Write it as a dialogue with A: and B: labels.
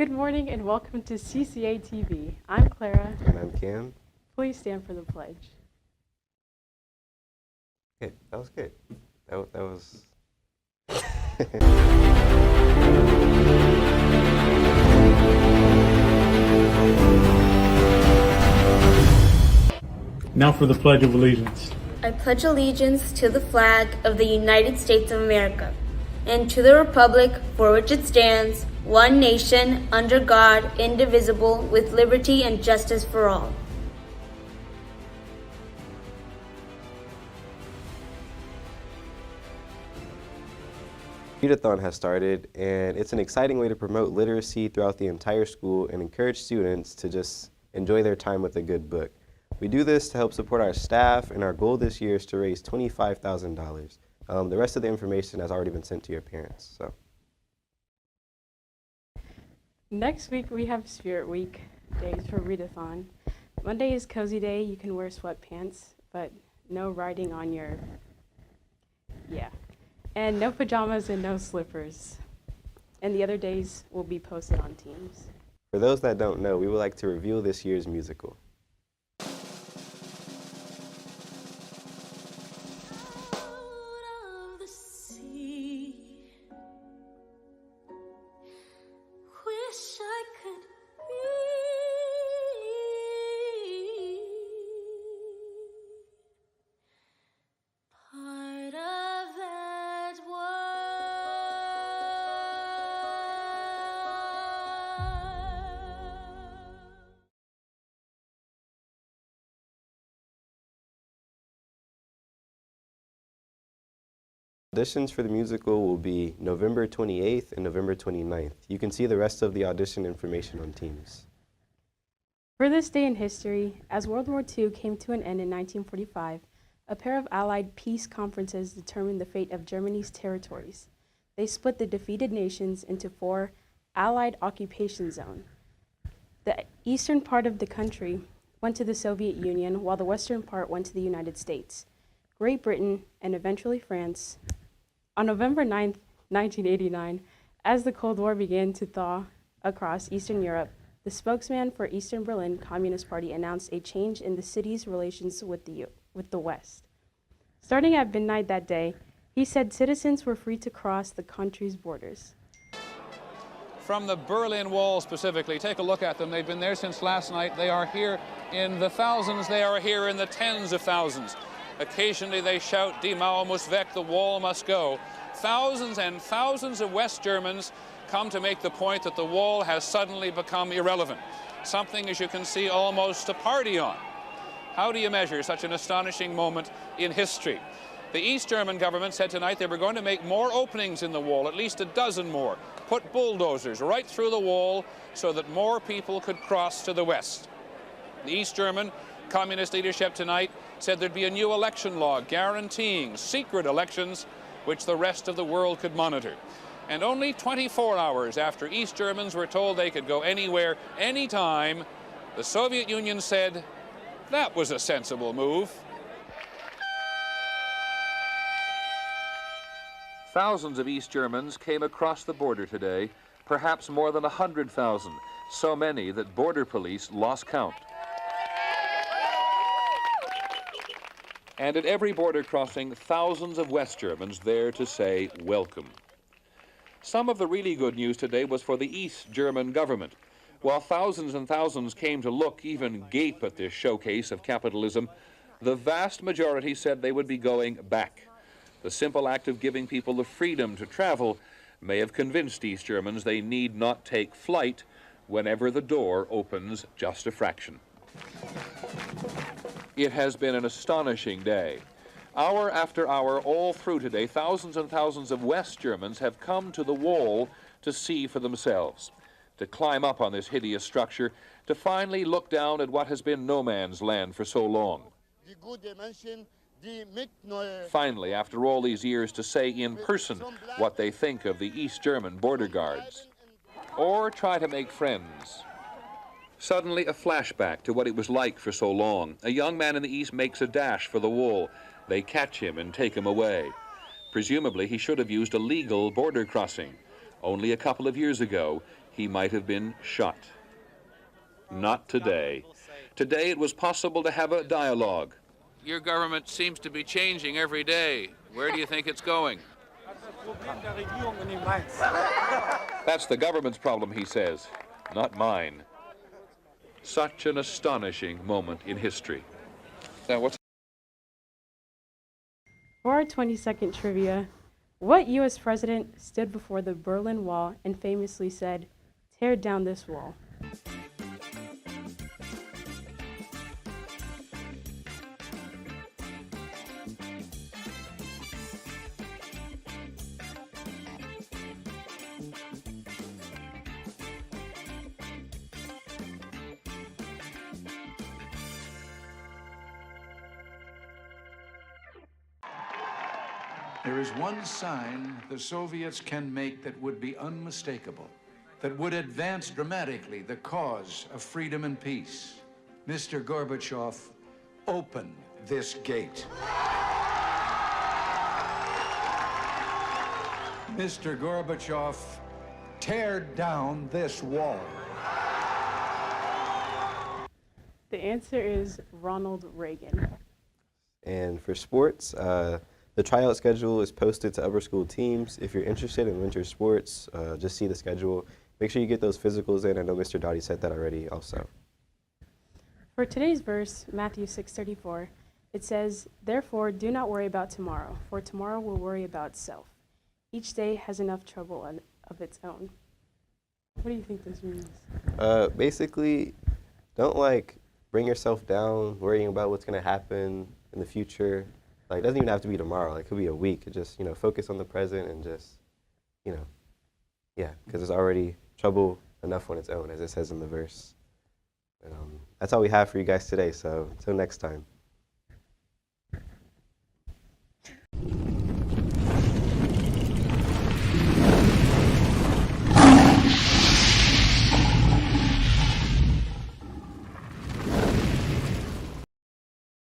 A: Good morning and welcome to CCA TV. I'm Clara.
B: And I'm Cam.
A: Please stand for the pledge.
B: Okay, that was good. That was.
C: Now for the Pledge of Allegiance.
D: I pledge allegiance to the flag of the United States of America and to the republic for which it stands, one nation, under God, indivisible, with liberty and justice for all.
B: Readathon has started, and it's an exciting way to promote literacy throughout the entire school and encourage students to just enjoy their time with a good book. We do this to help support our staff, and our goal this year is to raise $25,000. The rest of the information has already been sent to your parents. So.
A: Next week we have Spirit Week days for Readathon. Monday is Cozy Day. You can wear sweatpants, but no riding on your, and no pajamas and no slippers. And the other days will be posted on Teams.
B: For those that don't know, we would like to reveal this year's musical. Auditions for the musical will be November 28th and November 29th. You can see the rest of the audition information on Teams.
A: For this day in history, as World War II came to an end in 1945, a pair of Allied peace conferences determined the fate of Germany's territories. They split the defeated nations into 4 Allied occupation zones. The eastern part of the country went to the Soviet Union, while the western part went to the United States, Great Britain, and eventually France. On November 9, 1989, as the Cold War began to thaw across Eastern Europe, the spokesman for Eastern Berlin Communist Party announced a change in the city's relations with the West. Starting at midnight that day, he said citizens were free to cross the country's borders.
E: From the Berlin Wall specifically, take a look at them. They've been there since last night. They are here in the thousands. They are here in the tens of thousands. Occasionally they shout, Die Mauer muss weg, the wall must go. Thousands and thousands of West Germans come to make the point that the wall has suddenly become irrelevant. Something, as you can see, almost to party on. How do you measure such an astonishing moment in history? The East German government said tonight they were going to make more openings in the wall, at least a dozen more, put bulldozers right through the wall so that more people could cross to the west. The East German communist leadership tonight said there'd be a new election law guaranteeing secret elections which the rest of the world could monitor. And only 24 hours after East Germans were told they could go anywhere, anytime, the Soviet Union said that was a sensible move. Thousands of East Germans came across the border today, perhaps more than 100,000, so many that border police lost count. And at every border crossing, thousands of West Germans there to say welcome. Some of the really good news today was for the East German government. While thousands and thousands came to look, even gape at this showcase of capitalism, the vast majority said they would be going back. The simple act of giving people the freedom to travel may have convinced East Germans they need not take flight whenever the door opens just a fraction. It has been an astonishing day. Hour after hour, all through today, thousands and thousands of West Germans have come to the wall to see for themselves, to climb up on this hideous structure, to finally look down at what has been no man's land for so long. Finally, after all these years, to say in person what they think of the East German border guards, or try to make friends. Suddenly, a flashback to what it was like for so long. A young man in the East makes a dash for the wall. They catch him and take him away. Presumably, he should have used a legal border crossing. Only a couple of years ago, he might have been shot. Not today. Today it was possible to have a dialogue. Your government seems to be changing every day. Where do you think it's going? That's the government's problem, he says, not mine. Such an astonishing moment in history. Now, what's
A: For our 20-second trivia, what U.S. president stood before the Berlin Wall and famously said, "Tear down this wall"?
F: There is one sign the Soviets can make that would be unmistakable, that would advance dramatically the cause of freedom and peace. Mr. Gorbachev, open this gate. Mr. Gorbachev, tear down this wall.
A: The answer is Ronald Reagan.
B: And for sports, the tryout schedule is posted to upper school teams. If you're interested in winter sports, just see the schedule. Make sure you get those physicals in. I know Mr. Dottie said that already also.
A: For today's verse, Matthew 6:34, it says, "Therefore do not worry about tomorrow, for tomorrow will worry about itself. Each day has enough trouble of its own." What do you think this means?
B: Basically, don't bring yourself down worrying about what's going to happen in the future. It doesn't even have to be tomorrow. It could be a week. Just, focus on the present and just, yeah, because there's already trouble enough on its own, as it says in the verse. That's all we have for you guys today, so until next time.